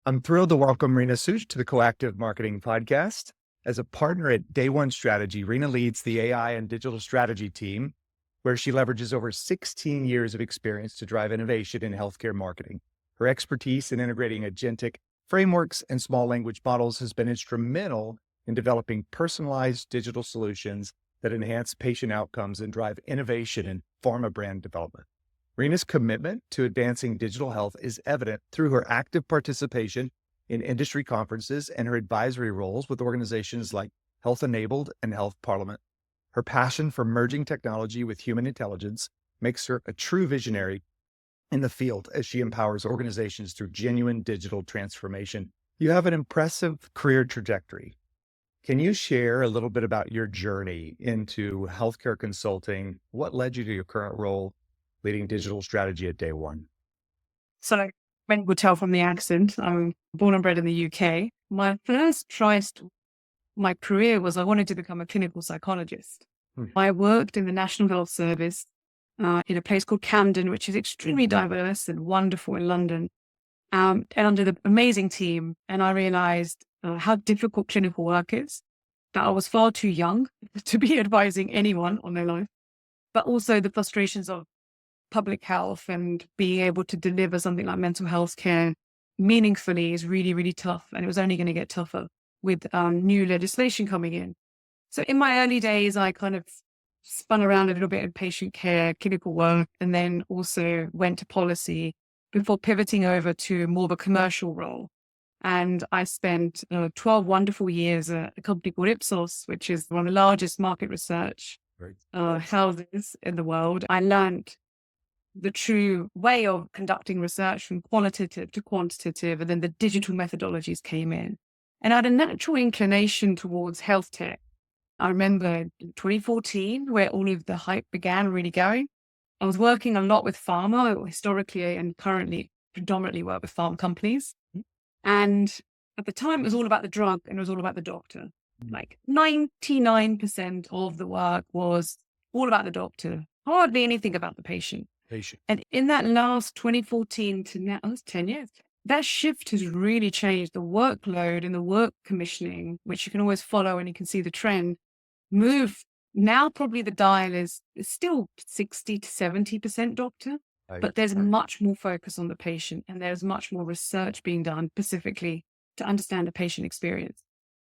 I'm thrilled to welcome Reena Such to the Coactive Marketing Podcast. As a partner at Day One Strategy, Reena leads the AI and digital strategy team, where she leverages over 16 years of experience to drive innovation in healthcare marketing. Her expertise in integrating agentic frameworks and small language models has been instrumental in developing personalized digital solutions that enhance patient outcomes and drive innovation in pharma brand development. Reena's commitment to advancing digital health is evident through her active participation in industry conferences and her advisory roles with organizations like Health Enabled and Health Parliament. Her passion for merging technology with human intelligence makes her a true visionary in the field as she empowers organizations through genuine digital transformation. You have an impressive career trajectory. Can you share a little bit about your journey into healthcare consulting? What led you to your current role leading digital strategy at Day One? So, you could tell from the accent, I'm born and bred in the UK. My first choice, my career was I wanted to become a clinical psychologist. I worked in the National Health Service in a place called Camden, which is extremely diverse and wonderful in London, and under the amazing team. And I realized how difficult clinical work is, that I was far too young to be advising anyone on their life, but also the frustrations of public health and being able to deliver something like mental health care meaningfully is really, really tough. And it was only going to get tougher with new legislation coming in. So in my early days, I kind of spun around a little bit in patient care, clinical work, and then also went to policy before pivoting over to more of a commercial role. And I spent 12 wonderful years at a company called Ipsos, which is one of the largest market research houses in the world. I learned the true way of conducting research from qualitative to quantitative, and then the digital methodologies came in. And I had a natural inclination towards health tech. I remember 2014, where all of the hype began really going. I was working a lot with pharma historically and currently predominantly work with pharma companies. And at the time, it was all about the drug and it was all about the doctor. Like 99% of the work was all about the doctor, hardly anything about the patient. And in that last 2014 to now, that's 10 years, that shift has really changed. The workload and the work commissioning, which you can always follow and you can see the trend, move. Now probably the dial is still 60 to 70% doctor, but there's much more focus on the patient and there's much more research being done specifically to understand the patient experience.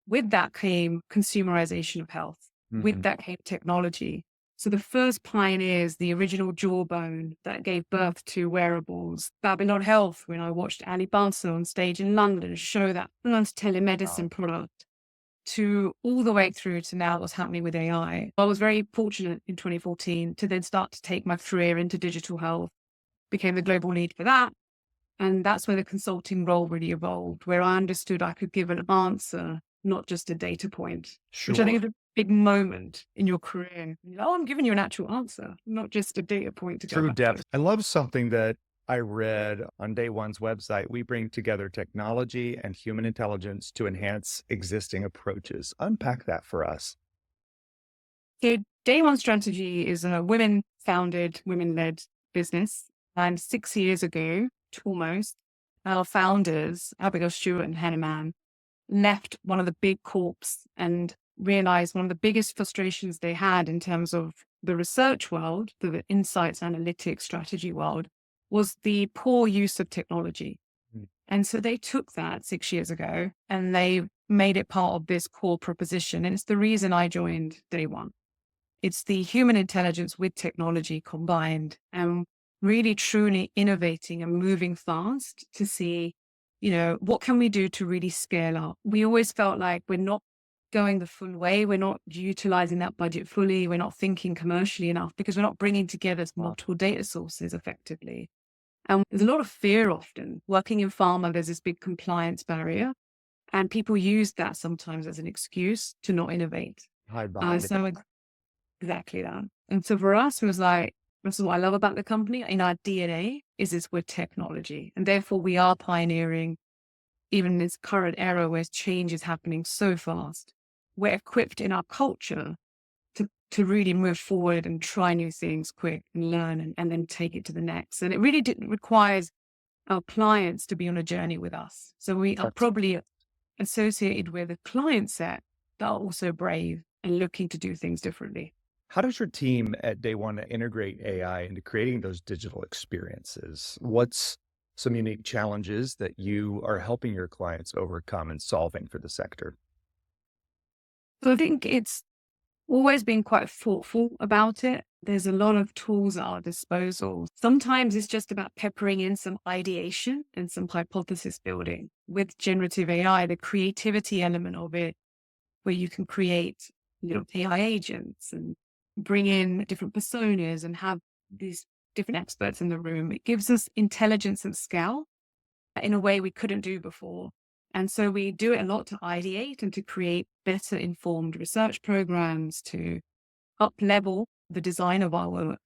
With that came consumerization of health. With that came technology. So the first pioneers, the original jawbone that gave birth to wearables, Babylon Health, when I watched Ali Balsa on stage in London show that first telemedicine product, to all the way through to now what's happening with AI. I was very fortunate in 2014 to then start to take my career into digital health, became the global lead for that. And that's where the consulting role really evolved, where I understood I could give an answer, not just a data point, which I think is a big moment in your career. Oh, I'm giving you an actual answer, not just a data point to go back depth. to. I love something that I read on Day One's website. We bring together technology and human intelligence to enhance existing approaches. Unpack that for us. So Day One Strategy is a women-founded, women-led business. And 6 years ago, almost, our founders, Abigail Stewart and Hannah Mann, left one of the big corps and realized one of the biggest frustrations they had in terms of the research world, the insights, analytics, strategy world, was the poor use of technology. And so they took that 6 years ago and they made it part of this core proposition. And it's the reason I joined Day One. It's the human intelligence with technology combined and really truly innovating and moving fast to see, what can we do to really scale up? We always felt like we're not going the full way. We're not utilizing that budget fully. We're not thinking commercially enough because we're not bringing together multiple data sources effectively. And there's a lot of fear often. Working in pharma, there's this big compliance barrier and people use that sometimes as an excuse to not innovate. Exactly that. And so for us, it was like, this is what I love about the company. In our DNA is this with technology. And therefore we are pioneering even in this current era where change is happening so fast. We're equipped in our culture to really move forward and try new things quick and learn and then take it to the next. And it really requires our clients to be on a journey with us. So we are That's probably associated with a client set that are also brave and looking to do things differently. How does your team at Day One integrate AI into creating those digital experiences? What's some unique challenges that you are helping your clients overcome and solving for the sector? So I think it's always been quite thoughtful about it. There's a lot of tools at our disposal. Sometimes it's just about peppering in some ideation and some hypothesis building. With generative AI, the creativity element of it, where you can create, AI agents and bring in different personas and have these different experts in the room. It gives us intelligence at scale in a way we couldn't do before. And so we do it a lot to ideate and to create better informed research programs to up level the design of our work.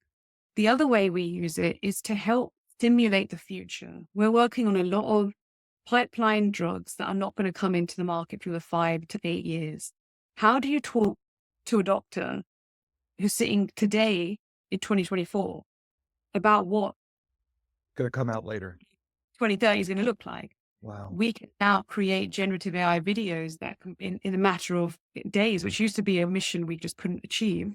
The other way we use it is to help stimulate the future. We're working on a lot of pipeline drugs that are not going to come into the market for the 5 to 8 years. How do you talk to a doctor who's sitting today in 2024 about what Gonna come out later. 2030 is going to look like? Wow. We can now create generative AI videos that can, in a matter of days, which used to be a mission we just couldn't achieve.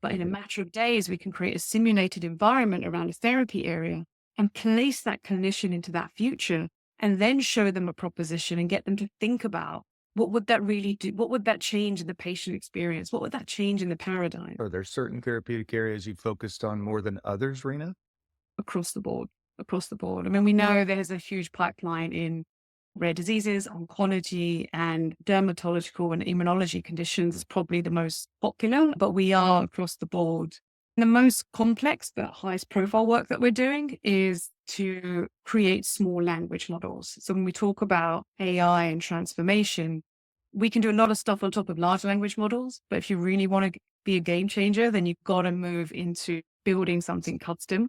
But in a matter of days, we can create a simulated environment around a therapy area and place that clinician into that future and then show them a proposition and get them to think about what would that really do? What would that change in the patient experience? What would that change in the paradigm Are there certain therapeutic areas you focused on more than others, Reena? across the board? Across the board. I mean, we know there's a huge pipeline in rare diseases, oncology, and dermatological and immunology conditions is probably the most popular, but we are across the board. The most complex but highest profile work that we're doing is to create small language models. So when we talk about AI and transformation, we can do a lot of stuff on top of large language models, but if you really want to be a game changer, then you've got to move into building something custom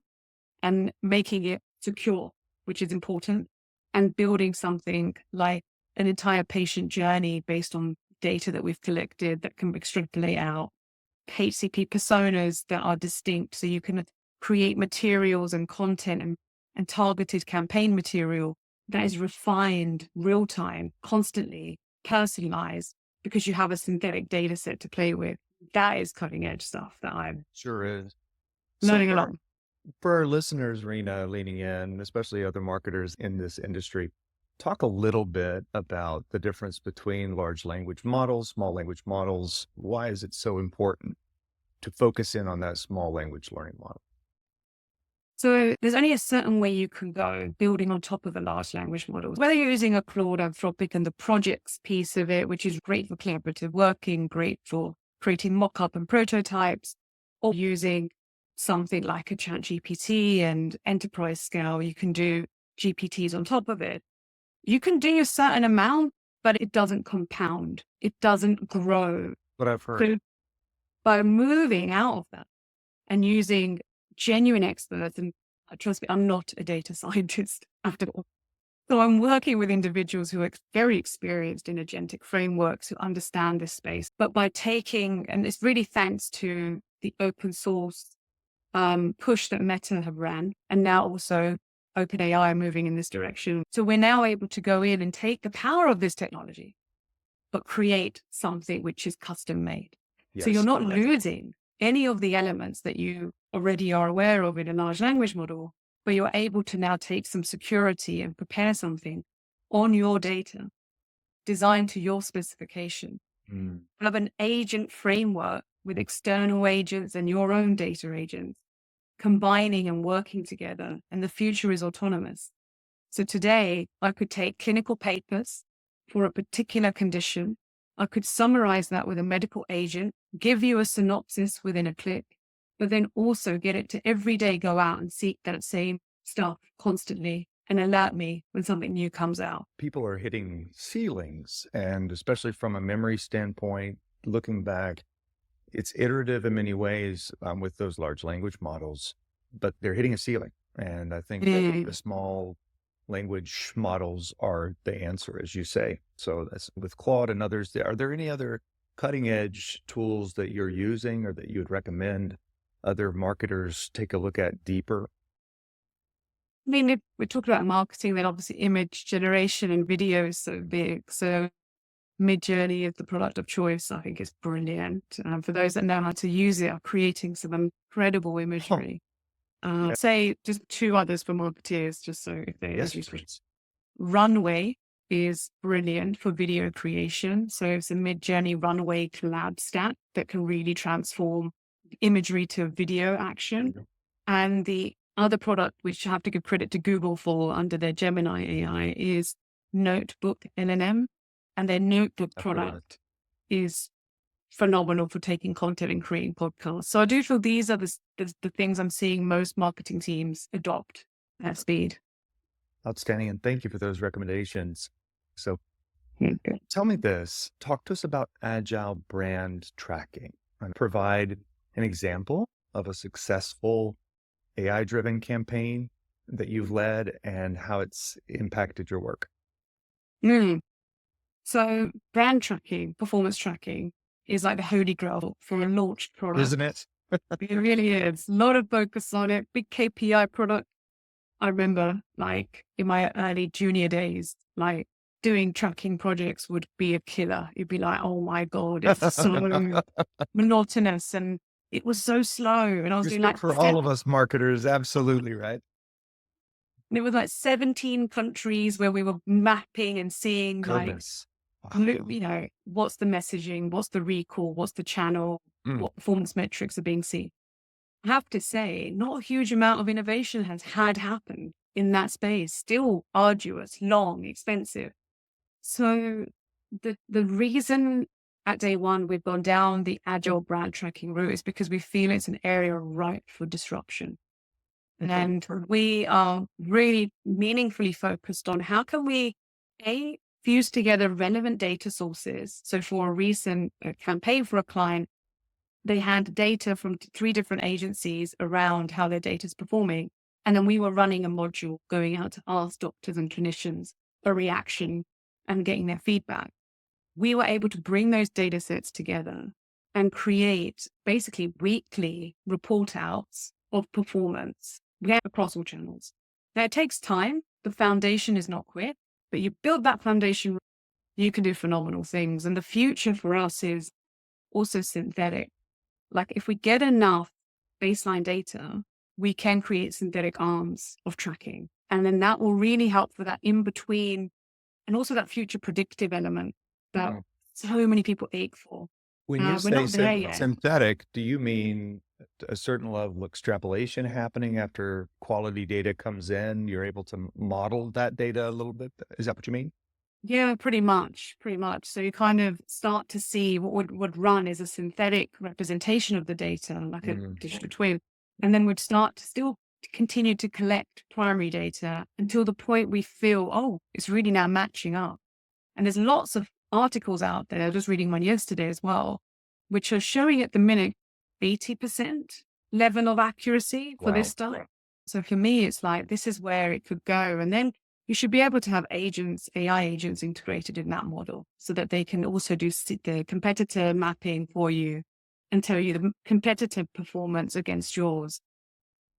and making it secure, which is important, and building something like an entire patient journey based on data that we've collected that can extrapolate out HCP personas that are distinct. So you can create materials and content and targeted campaign material that is refined real time, constantly personalized because you have a synthetic data set to play with. That is cutting edge stuff that I'm Sure is. So learning a lot. for our listeners, Reena, leaning in, especially other marketers in this industry, talk a little bit about the difference between large language models, small language models. Why is it so important to focus in on that small language learning model? So there's only a certain way you can go building on top of the large language models, whether you're using a Claude Anthropic and the projects piece of it, which is great for collaborative working, great for creating mock-up and prototypes, or using something like a chat GPT and enterprise scale, you can do GPTs on top of it. You can do a certain amount, but it doesn't compound. It doesn't grow. What I've heard. So by moving out of that and using genuine experts, and trust me, I'm not a data scientist after all. So I'm working with individuals who are very experienced in agentic frameworks who understand this space. But by taking, and it's really thanks to the open source push that Meta have ran, and now also OpenAI are moving in this direction. So we're now able to go in and take the power of this technology, but create something which is custom made. So you're Yes. not losing any of the elements that you already are aware of in a large language model, but you're able to now take some security and prepare something on your data designed to your specification. Mm. Have an agent framework with external agents and your own data agents combining and working together. And the future is autonomous. So today I could take clinical papers for a particular condition. I could summarize that with a medical agent, give you a synopsis within a click, but then also get it to every day go out and seek that same stuff constantly and alert me when something new comes out. People are hitting ceilings, and especially from a memory standpoint, looking back, it's iterative in many ways with those large language models, but they're hitting a ceiling. And I think that the small language models are the answer, as you say. So that's with Claude and others. Are there any other cutting edge tools that you're using or that you would recommend other marketers take a look at deeper? I mean, if we talk about marketing, then obviously image generation and video is so big. So Mid-Journey is the product of choice. I think it's brilliant. For those that know how to use it, are creating some incredible Oh, imagery. yeah. Say just two others for marketeers, just so if they Yes, if please. Runway is brilliant for video creation. So it's a Mid-Journey Runway collab stack that can really transform imagery to video action. And the other product, which I have to give credit to Google for under their Gemini AI, is Notebook LLM. And their Notebook product is phenomenal for taking content and creating podcasts. So I do feel these are the things I'm seeing most marketing teams adopt at speed. Outstanding. And thank you for those recommendations. So Okay. tell me this, talk to us about agile brand tracking and provide an example of a successful AI-driven campaign that you've led and how it's impacted your work. Mm. So brand tracking, performance tracking is like the holy grail for a launched product. Isn't it? It really is. A lot of focus on it. Big KPI product. I remember like in my early junior days, like doing tracking projects would be a killer. You'd be like, oh my God, it's so monotonous and it was so slow. And I was You doing speak like, for all of us marketers, absolutely, right? it was like 17 countries where we were mapping and seeing like, Goodness. Wow. you know, what's the messaging, what's the recall, what's the channel, Mm. what performance metrics are being seen. I have to say, not a huge amount of innovation has happened in that space. Still arduous, long, expensive. So the reason at day one we've gone down the agile brand tracking route is because we feel it's an area ripe for disruption. And we are really meaningfully focused on how can we fuse together relevant data sources. So for a recent campaign for a client, they had data from three different agencies around how their data is performing. And then we were running a module going out to ask doctors and clinicians a reaction and getting their feedback. We were able to bring those data sets together and create basically weekly report outs of performance across all channels. Now it takes time. The foundation is not quick, but you build that foundation, you can do phenomenal things. And the future for us is also synthetic. Like if we get enough baseline data, we can create synthetic arms of tracking. And then that will really help for that in between and also that future predictive element that so many people ache for. When you We're say not there yet. synthetic, do you mean a certain level of extrapolation happening after quality data comes in? You're able to model that data a little bit? Is that what you mean? Yeah, pretty much. So you kind of start to see what would run as a synthetic representation of the data, like a digital twin. And then we'd start to still continue to collect primary data until the point we feel, oh, it's really now matching up. And there's lots of articles out there, I was just reading one yesterday as well, which are showing at the minute 80% level of accuracy for this stuff. So for me, it's like, this is where it could go. And then you should be able to have agents, AI agents integrated in that model so that they can also do the competitor mapping for you and tell you the competitive performance against yours.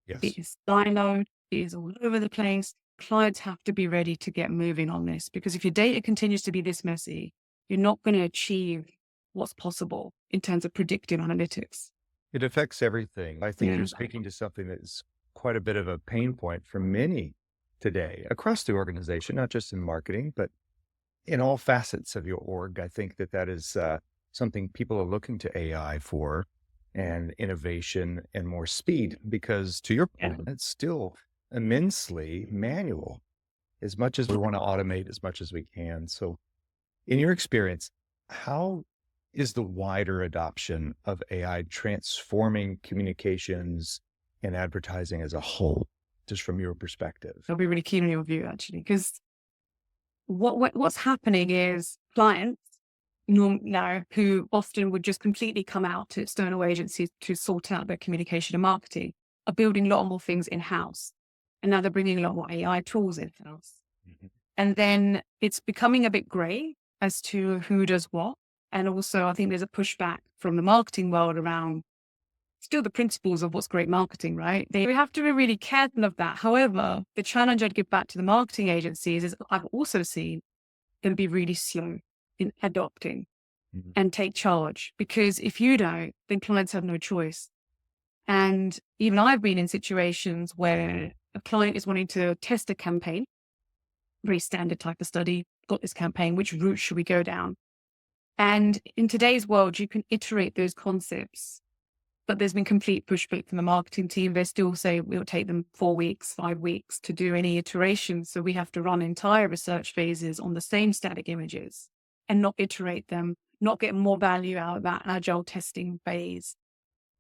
Yes. It is siloed, it is all over the place. Clients have to be ready to get moving on this because if your data continues to be this messy, you're not going to achieve what's possible in terms of predictive analytics. It affects everything. I think you're speaking to something that is quite a bit of a pain point for many today across the organization, not just in marketing, but in all facets of your org. I think that is something people are looking to AI for and innovation and more speed, because to your point, it's still immensely manual as much as we want to automate as much as we can. So in your experience, how is the wider adoption of AI transforming communications and advertising as a whole, just from your perspective? I'll be really keen on your view actually, because what's happening is clients now who often would just completely come out to external agencies to sort out their communication and marketing are building a lot more things in-house. And now they're bringing a lot more AI tools in-house. And then it's becoming a bit gray as to who does what. And also I think there's a pushback from the marketing world around still the principles of what's great marketing, right? We have to be really careful of that. However, the challenge I'd give back to the marketing agencies is I've also seen them be really slow in adopting and take charge, because if you don't, then clients have no choice. And even I've been in situations where a client is wanting to test a campaign, very standard type of study, got this campaign, which route should we go down? And in today's world, you can iterate those concepts, but there's been complete pushback from the marketing team. They still say we'll take them 4 weeks, 5 weeks to do any iterations. So we have to run entire research phases on the same static images and not iterate them, not get more value out of that agile testing phase.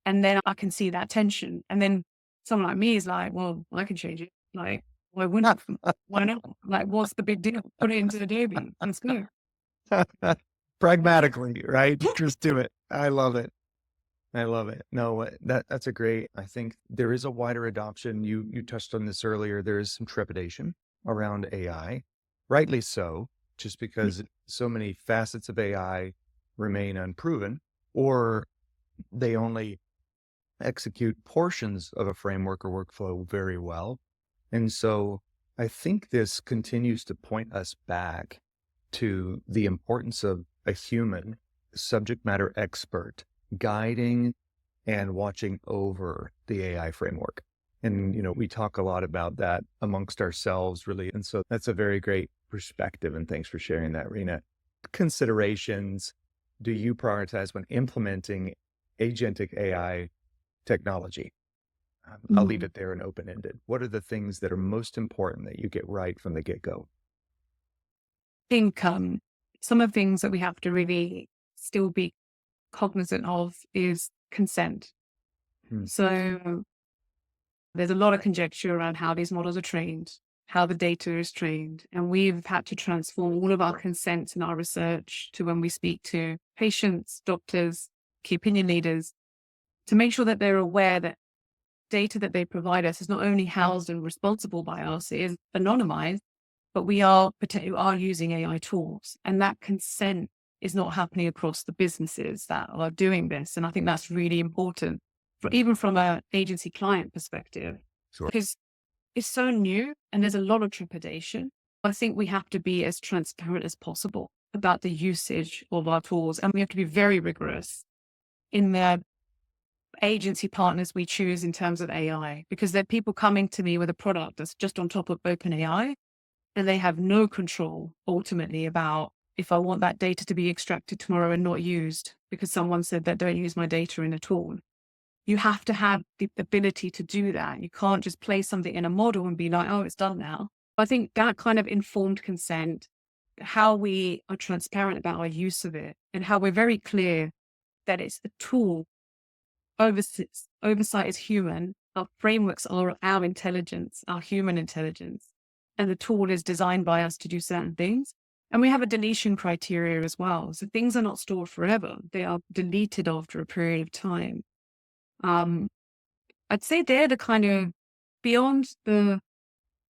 And then I can see that tension. And then someone like me is like, well, I can change it. Like, why wouldn't I? Why not? Like, what's the big deal? Put it into Adobe. Let's go. Pragmatically, right? Just do it. I love it. I love it. No, that's a great, I think there is a wider adoption. You touched on this earlier. There is some trepidation around AI, rightly so, just because so many facets of AI remain unproven, or they only execute portions of a framework or workflow very well. And so I think this continues to point us back to the importance of a human subject matter expert guiding and watching over the AI framework. And, we talk a lot about that amongst ourselves, really. And so that's a very great perspective. And thanks for sharing that, Reena. Considerations do you prioritize when implementing agentic AI technology? I'll leave it there and open-ended. What are the things that are most important that you get right from the get-go? I think some of the things that we have to really still be cognizant of is consent. So there's a lot of conjecture around how these models are trained, how the data is trained, and we've had to transform all of our consent in our research to when we speak to patients, doctors, key opinion leaders, to make sure that they're aware that data that they provide us is not only housed and responsible by us, it is anonymized, but we are using AI tools, and that consent is not happening across the businesses that are doing this. And I think that's really important, even from an agency client perspective, because it's so new and there's a lot of trepidation. I think we have to be as transparent as possible about the usage of our tools, and we have to be very rigorous in the agency partners we choose in terms of AI, because there are people coming to me with a product that's just on top of OpenAI, and they have no control ultimately about if I want that data to be extracted tomorrow and not used because someone said that don't use my data in a tool. You have to have the ability to do that. You can't just place something in a model and be like, oh, it's done now. I think that kind of informed consent, how we are transparent about our use of it, and how we're very clear that it's a tool. Oversight is human. Our frameworks are our intelligence, our human intelligence. And the tool is designed by us to do certain things. And we have a deletion criteria as well. So things are not stored forever. They are deleted after a period of time. I'd say they're the kind of beyond the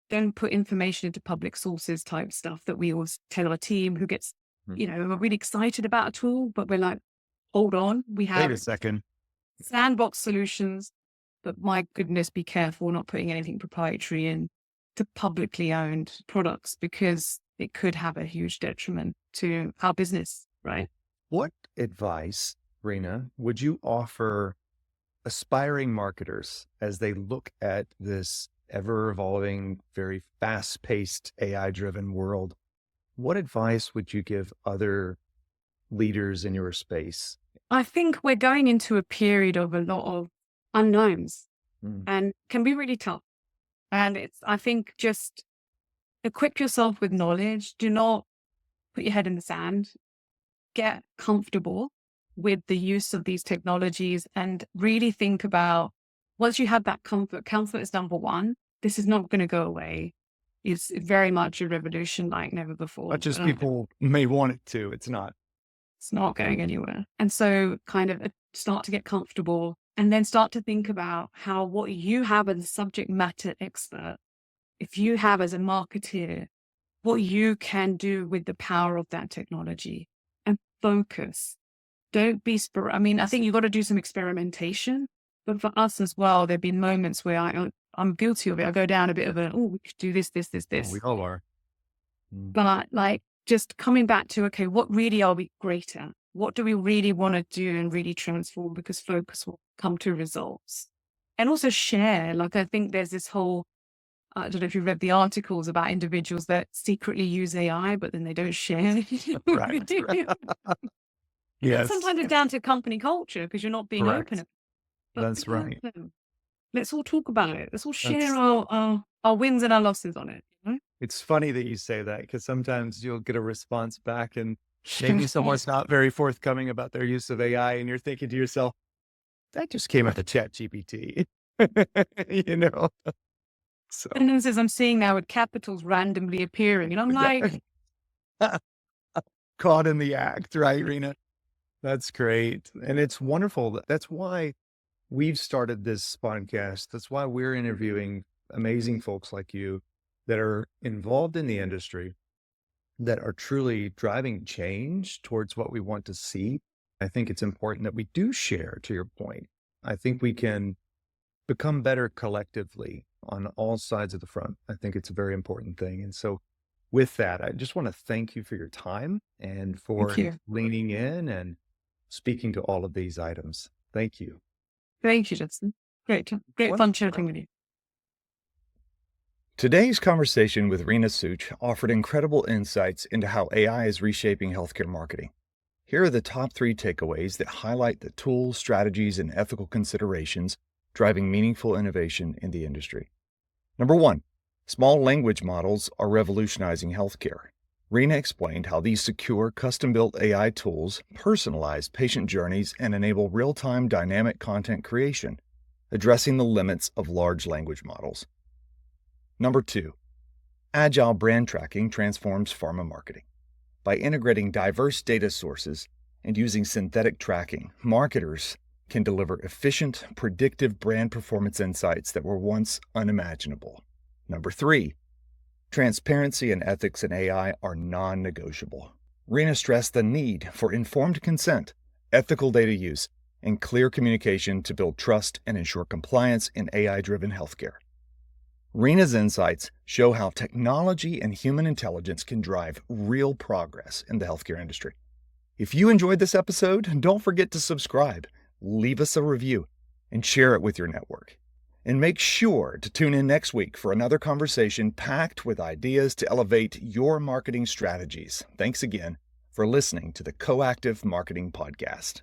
don't put information into public sources type stuff that we always tell our team who gets, we're really excited about a tool, but we're like, hold on, we have Wait a second. sandbox solutions, but my goodness, be careful not putting anything proprietary in to publicly owned products, because it could have a huge detriment to our business, right? What advice, Reena, would you offer aspiring marketers as they look at this ever-evolving, very fast-paced, AI-driven world? What advice would you give other leaders in your space? I think we're going into a period of a lot of unknowns and can be really tough. And I think just equip yourself with knowledge. Do not put your head in the sand. Get comfortable with the use of these technologies and really think about, once you have that comfort is number one. This is not going to go away. It's very much a revolution like never before. Much as people may want it to, it's not. It's not going anywhere. And so kind of start to get comfortable and then start to think about how what you have as a subject matter expert, if you have as a marketeer, what you can do with the power of that technology, and focus. Don't be, I think you've got to do some experimentation, But for us as well, there've been moments where I'm guilty of it. I go down a bit of we should do this, this, this, Oh, we this. all are. But like just coming back to, okay, what really are we great at? What do we really want to do and really transform? Because focus will come to results. And also share. Like, I think there's this whole, I don't know if you've read the articles about individuals that secretly use AI, but then they don't share. Right. Yes. Sometimes it's down to company culture because you're not being Correct. open. But That's right. let's all talk about it. Let's all share our wins and our losses on it. You know? It's funny that you say that, because sometimes you'll get a response back and maybe someone's not very forthcoming about their use of AI, and you're thinking to yourself, that just came out of ChatGPT. You know? So Sentences I'm seeing now with capitals randomly appearing. And I'm like, caught in the act, right, Reena? That's great. And it's wonderful. That's why we've started this podcast. That's why we're interviewing amazing folks like you that are involved in the industry, that are truly driving change towards what we want to see. I think it's important that we do share, to your point. I think we can become better collectively on all sides of the front. I think it's a very important thing. And so with that, I just want to thank you for your time and for thank you. leaning in and speaking to all of these items. Thank you. Thank you, Justin. Great fun chatting with you. Today's conversation with Reena Such offered incredible insights into how AI is reshaping healthcare marketing. Here are the top 3 takeaways that highlight the tools, strategies, and ethical considerations driving meaningful innovation in the industry. Number 1, small language models are revolutionizing healthcare. Reena explained how these secure, custom-built AI tools personalize patient journeys and enable real-time dynamic content creation, addressing the limits of large language models. Number 2, agile brand tracking transforms pharma marketing. By integrating diverse data sources and using synthetic tracking, marketers can deliver efficient, predictive brand performance insights that were once unimaginable. Number 3, transparency and ethics in AI are non-negotiable. Reena stressed the need for informed consent, ethical data use, and clear communication to build trust and ensure compliance in AI-driven healthcare. Reena's insights show how technology and human intelligence can drive real progress in the healthcare industry. If you enjoyed this episode, don't forget to subscribe, leave us a review, and share it with your network. And make sure to tune in next week for another conversation packed with ideas to elevate your marketing strategies. Thanks again for listening to the Coactive Marketing Podcast.